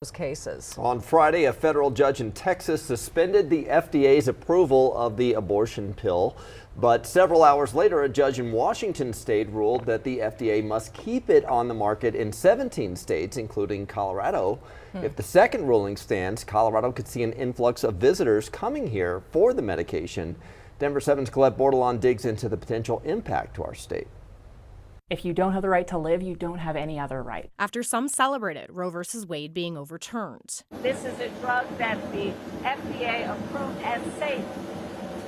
those cases. On Friday, a federal judge in Texas suspended the FDA's approval of the abortion pill. But several hours later, a judge in Washington state ruled that the FDA must keep it on the market in 17 states, including Colorado. If the second ruling stands, Colorado could see an influx of visitors coming here for the medication. Denver 7's Colette Bordelon digs into the potential impact to our state. If you don't have the right to live, you don't have any other right. After some celebrated Roe v. Wade being overturned. This is a drug that the FDA approved as safe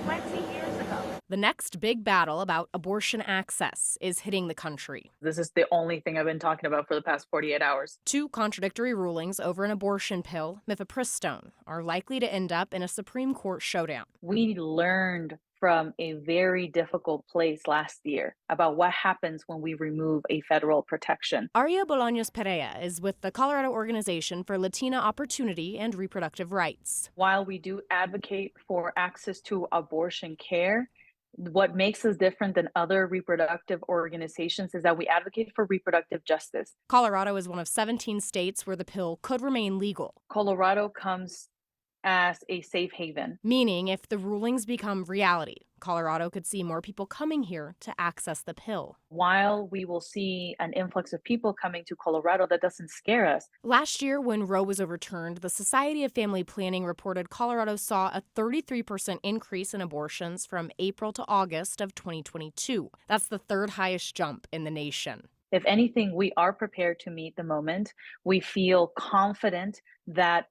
20 years ago. The next big battle about abortion access is hitting the country. This is the only thing I've been talking about for the past 48 hours. Two contradictory rulings over an abortion pill, mifepristone, are likely to end up in a Supreme Court showdown. We learned from a very difficult place last year about what happens when we remove a federal protection. Aria Bolaños Perea is with the Colorado Organization for Latina Opportunity and Reproductive Rights. While we do advocate for access to abortion care, what makes us different than other reproductive organizations is that we advocate for reproductive justice. Colorado is one of 17 states where the pill could remain legal. Colorado comes as a safe haven. Meaning if the rulings become reality, Colorado could see more people coming here to access the pill. While we will see an influx of people coming to Colorado, that doesn't scare us. Last year, when Roe was overturned, the Society of Family Planning reported Colorado saw a 33% increase in abortions from April to August of 2022. That's the third highest jump in the nation. If anything, we are prepared to meet the moment. We feel confident that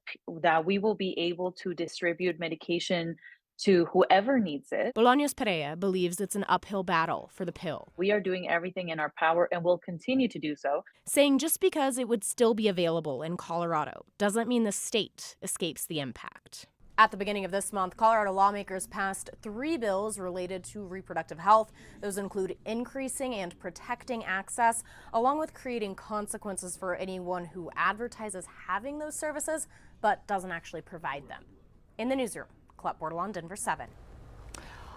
we will be able to distribute medication to whoever needs it. Bolaños Perea believes it's an uphill battle for the pill. We are doing everything in our power and will continue to do so. Saying just because it would still be available in Colorado doesn't mean the state escapes the impact. At the beginning of this month, Colorado lawmakers passed 3 bills related to reproductive health. Those include increasing and protecting access, along with creating consequences for anyone who advertises having those services but doesn't actually provide them. In the newsroom, Colette Bordelon, Denver 7.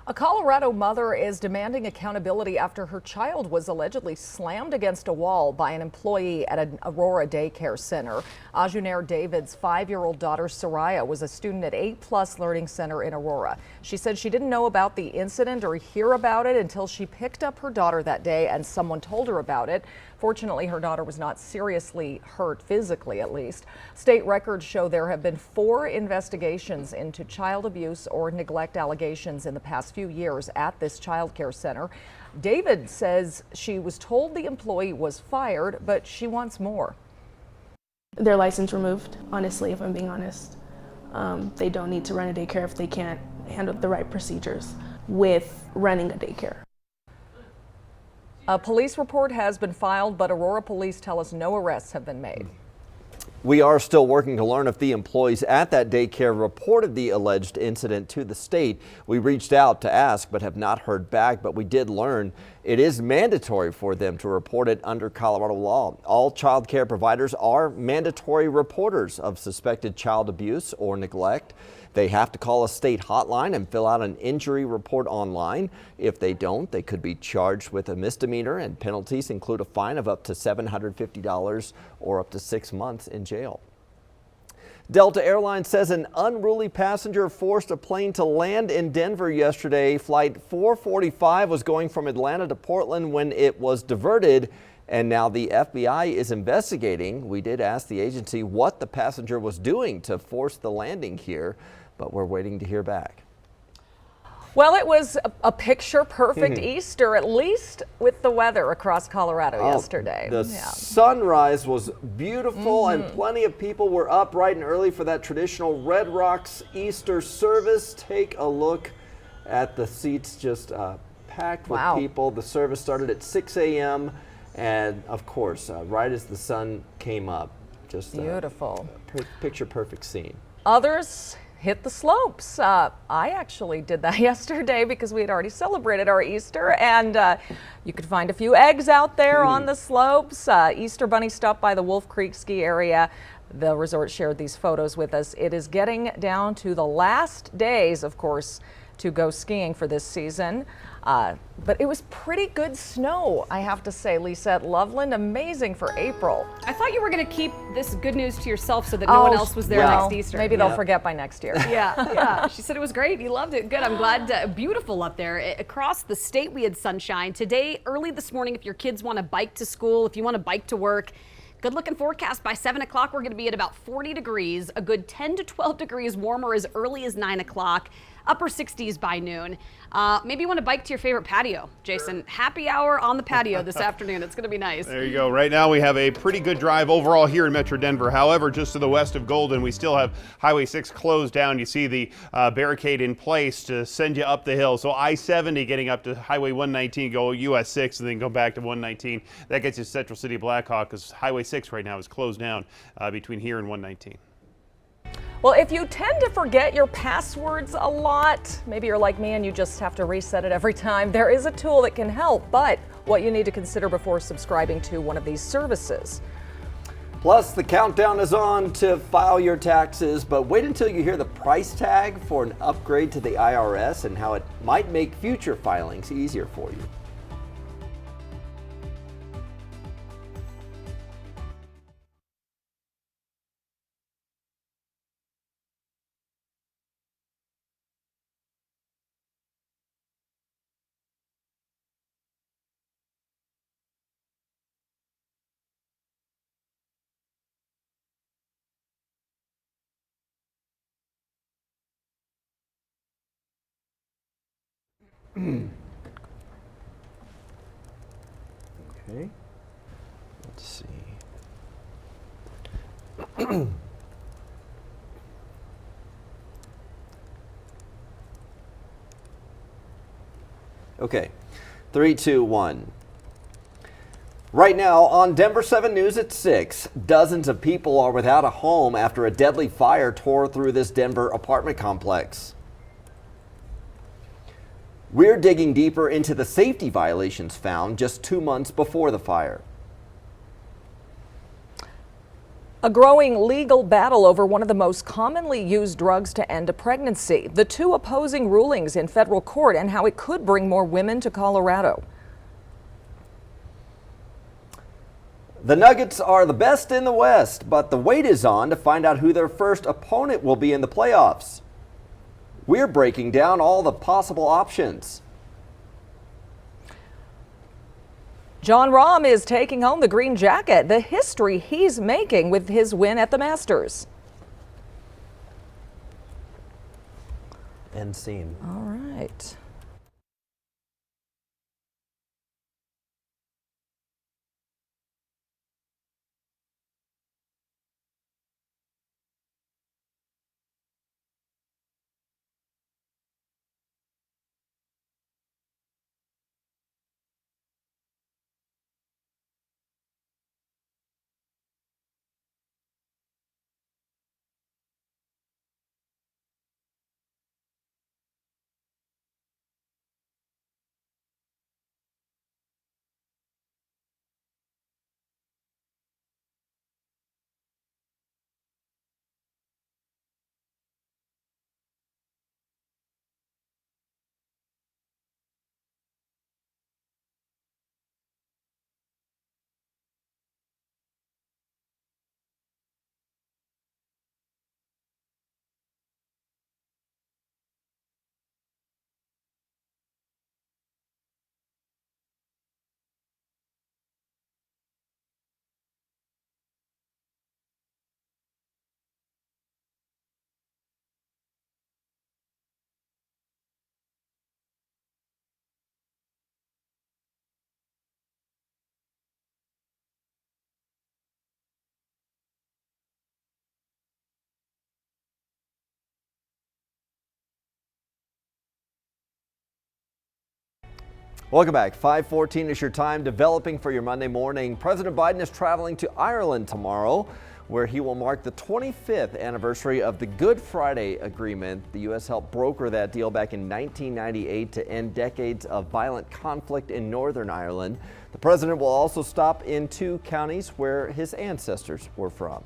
A Colorado mother is demanding accountability after her child was allegedly slammed against a wall by an employee at an Aurora daycare center. Ajunair David's 5-year-old daughter Soraya was a student at 8+ Learning Center in Aurora. She said she didn't know about the incident or hear about it until she picked up her daughter that day and someone told her about it. Fortunately, her daughter was not seriously hurt, physically at least. State records show there have been 4 investigations into child abuse or neglect allegations in the past few years at this child care center. David says she was told the employee was fired, but she wants more. Their license removed, honestly, if I'm being honest. They don't need to run a daycare if they can't handle the right procedures with running a daycare. A police report has been filed, but Aurora police tell us no arrests have been made. We are still working to learn if the employees at that daycare reported the alleged incident to the state. We reached out to ask but have not heard back, but we did learn it is mandatory for them to report it under Colorado law. All child care providers are mandatory reporters of suspected child abuse or neglect. They have to call a state hotline and fill out an injury report online. If they don't, they could be charged with a misdemeanor, and penalties include a fine of up to $750 or up to 6 months in jail. Delta Airlines says an unruly passenger forced a plane to land in Denver yesterday. Flight 445 was going from Atlanta to Portland when it was diverted, and now the FBI is investigating. We did ask the agency what the passenger was doing to force the landing here, but we're waiting to hear back. Well, it was a picture-perfect Easter, at least with the weather across Colorado yesterday. The sunrise was beautiful, and plenty of people were up bright and early for that traditional Red Rocks Easter service. Take a look at the seats, just packed with people. The service started at 6 a.m. and, of course, right as the sun came up. Just beautiful. Picture-perfect scene. Others hit the slopes. I actually did that yesterday because we had already celebrated our Easter, and you could find a few eggs out there on the slopes. Easter bunny stopped by the Wolf Creek ski area. The resort shared these photos with us. It is getting down to the last days, of course, to go skiing for this season. But it was pretty good snow, I have to say, Lisa, at Loveland. Amazing for April. I thought you were going to keep this good news to yourself so that no one else was there well, next Easter. Maybe they'll forget by next year. Yeah. She said it was great. You loved it. Good. I'm glad. Beautiful up there. Across the state, we had sunshine. Today, early this morning, if your kids want to bike to school, if you want to bike to work, good looking forecast. By 7 o'clock, we're going to be at about 40 degrees, a good 10 to 12 degrees warmer as early as 9 o'clock, upper 60s by noon. Maybe you want to bike to your favorite patio, Jason. Happy hour on the patio this afternoon. It's going to be nice. There you go. Right now we have a pretty good drive overall here in Metro Denver. However, just to the west of Golden, we still have Highway 6 closed down. You see the barricade in place to send you up the hill. So I-70 getting up to Highway 119, go US 6 and then go back to 119. That gets you to Central City Blackhawk because Highway 6 right now is closed down between here and 119. Well, if you tend to forget your passwords a lot, maybe you're like me and you just have to reset it every time, there is a tool that can help, but what you need to consider before subscribing to one of these services. Plus, the countdown is on to file your taxes, but wait until you hear the price tag for an upgrade to the IRS and how it might make future filings easier for you. Okay, let's see. Okay, 3, 2, 1. Right now on Denver 7 News at 6, dozens of people are without a home after a deadly fire tore through this Denver apartment complex. We're digging deeper into the safety violations found just 2 months before the fire. A growing legal battle over one of the most commonly used drugs to end a pregnancy. The two opposing rulings in federal court and how it could bring more women to Colorado. The Nuggets are the best in the West, but the wait is on to find out who their first opponent will be in the playoffs. We're breaking down all the possible options. Jon Rahm is taking home the green jacket, the history he's making with his win at the Masters. End scene. All right. Welcome back. 5:14 is your time. Developing for your Monday morning. President Biden is traveling to Ireland tomorrow, where he will mark the 25th anniversary of the Good Friday Agreement. The U.S. helped broker that deal back in 1998 to end decades of violent conflict in Northern Ireland. The president will also stop in 2 counties where his ancestors were from.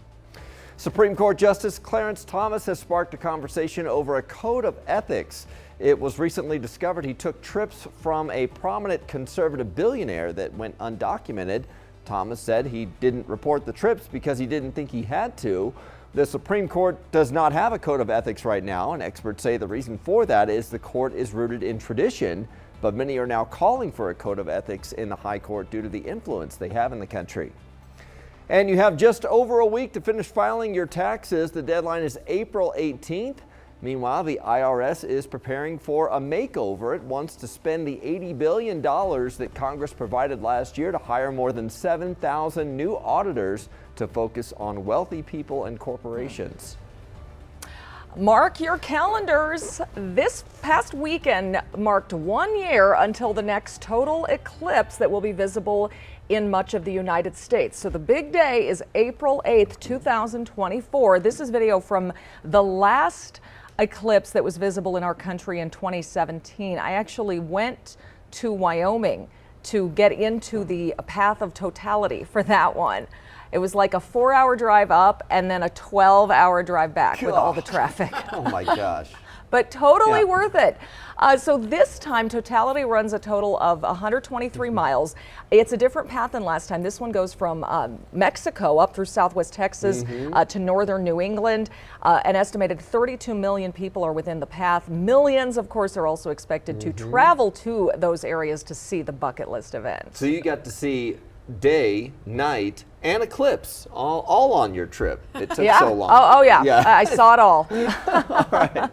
Supreme Court Justice Clarence Thomas has sparked a conversation over a code of ethics It was recently discovered he took trips from a prominent conservative billionaire that went undocumented. Thomas said he didn't report the trips because he didn't think he had to. The Supreme Court does not have a code of ethics right now, and experts say the reason for that is the court is rooted in tradition, but many are now calling for a code of ethics in the High Court due to the influence they have in the country. And you have just over a week to finish filing your taxes. The deadline is April 18th. Meanwhile, the IRS is preparing for a makeover. It wants to spend the $80 billion that Congress provided last year to hire more than 7,000 new auditors to focus on wealthy people and corporations. Mark your calendars. This past weekend marked 1 year until the next total eclipse that will be visible in much of the United States. So the big day is April 8th, 2024. This is video from the last eclipse that was visible in our country in 2017. I actually went to Wyoming to get into the path of totality for that one. It was like a 4-hour drive up and then a 12-hour drive back with all the traffic. Oh my gosh. But totally worth it. So this time, Totality runs a total of 123 miles. It's a different path than last time. This one goes from Mexico up through southwest Texas to northern New England. An estimated 32 million people are within the path. Millions, of course, are also expected to travel to those areas to see the bucket list event. So you got to see day, night, and eclipse all on your trip. It took so long. Oh yeah. I saw it all. All right.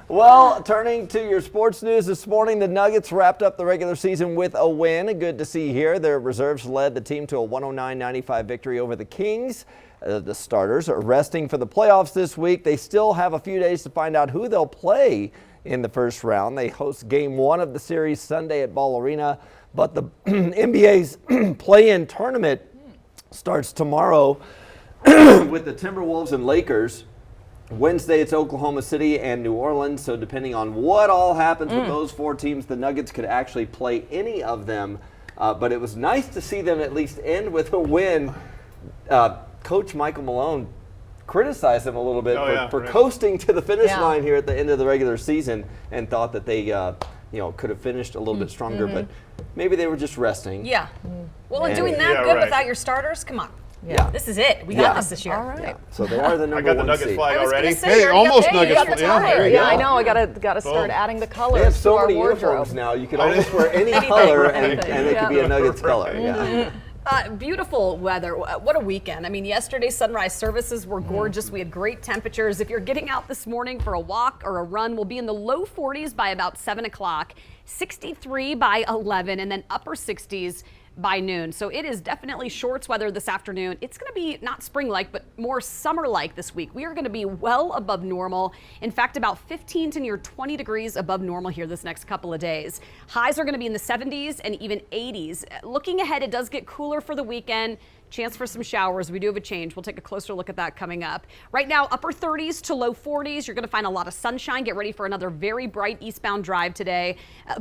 Well, turning to your sports news this morning, the Nuggets wrapped up the regular season with a win. Good to see here. Their reserves led the team to a 109-95 victory over the Kings. The starters are resting for the playoffs this week. They still have a few days to find out who they'll play in the first round. They host game 1 of the series Sunday at Ball Arena, but the NBA's play-in tournament starts tomorrow with the Timberwolves and Lakers. Wednesday, it's Oklahoma City and New Orleans. So depending on what all happens with those 4 teams, the Nuggets could actually play any of them. But it was nice to see them at least end with a win. Coach Michael Malone criticized them a little bit for coasting to the finish line here at the end of the regular season, and thought that they could have finished a little bit stronger, but maybe they were just resting. Yeah. Well, and doing that good without your starters, come on. Yeah. This is it. We got this year. All right. Yeah. So they are the number 1 seed. I got the Nuggets flag already. Say, hey, almost you Nuggets got the flag. tie. Yeah, I know. I gotta start adding the colors They have to so our many wardrobe. uniforms now. You can almost wear any color, and it could be a Nuggets color. Yeah. Beautiful weather. What a weekend. I mean, yesterday's sunrise services were gorgeous. We had great temperatures. If you're getting out this morning for a walk or a run, we'll be in the low 40s by about 7 o'clock, 63 by 11, and then upper 60s by noon. So it is definitely shorts weather this afternoon. It's going to be not spring-like, but more summer-like this week. We are going to be well above normal. In fact, about 15 to near 20 degrees above normal here this next couple of days. Highs are going to be in the 70s and even 80s. Looking ahead, it does get cooler for the weekend. Chance for some showers. We do have a change. We'll take a closer look at that coming up. Right now, upper 30s to low 40s. You're going to find a lot of sunshine. Get ready for another very bright eastbound drive today.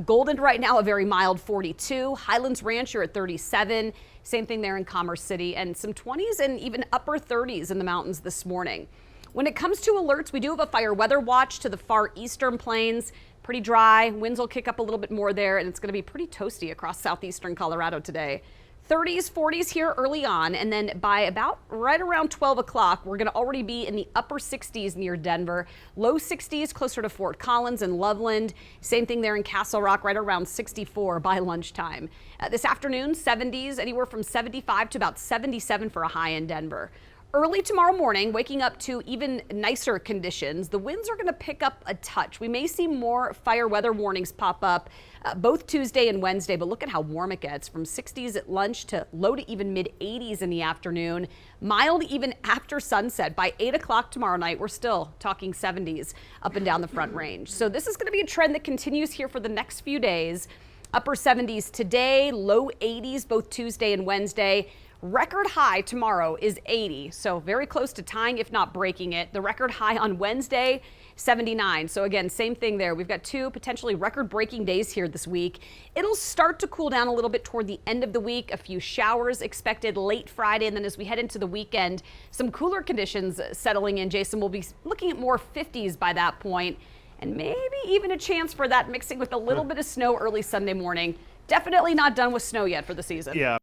Golden right now, a very mild 42. Highlands Ranch, you're at 37. Same thing there in Commerce City, and some 20s and even upper 30s in the mountains this morning. When it comes to alerts, we do have a fire weather watch to the far eastern plains. Pretty dry. Winds will kick up a little bit more there, and it's going to be pretty toasty across southeastern Colorado today. 30s, 40s here early on, and then by about right around 12 o'clock, we're going to already be in the upper 60s near Denver, low 60s closer to Fort Collins and Loveland. Same thing there in Castle Rock, right around 64 by lunchtime. This afternoon, 70s, anywhere from 75 to about 77 for a high in Denver. Early tomorrow morning, waking up to even nicer conditions. The winds are going to pick up a touch. We may see more fire weather warnings pop up both Tuesday and Wednesday, but look at how warm it gets, from 60s at lunch to low to even mid 80s in the afternoon. Mild even after sunset. By 8 o'clock tomorrow night, we're still talking 70s up and down the Front Range. So this is going to be a trend that continues here for the next few days. Upper 70s today, low 80s both Tuesday and Wednesday. Record high tomorrow is 80, so very close to tying, if not breaking it. The record high on Wednesday, 79. So again, same thing there. We've got 2 potentially record-breaking days here this week. It'll start to cool down a little bit toward the end of the week. A few showers expected late Friday, and then as we head into the weekend, some cooler conditions settling in. Jason, we'll be looking at more 50s by that point. and maybe even a chance for that mixing with a little bit of snow early Sunday morning. Definitely not done with snow yet for the season. Yeah.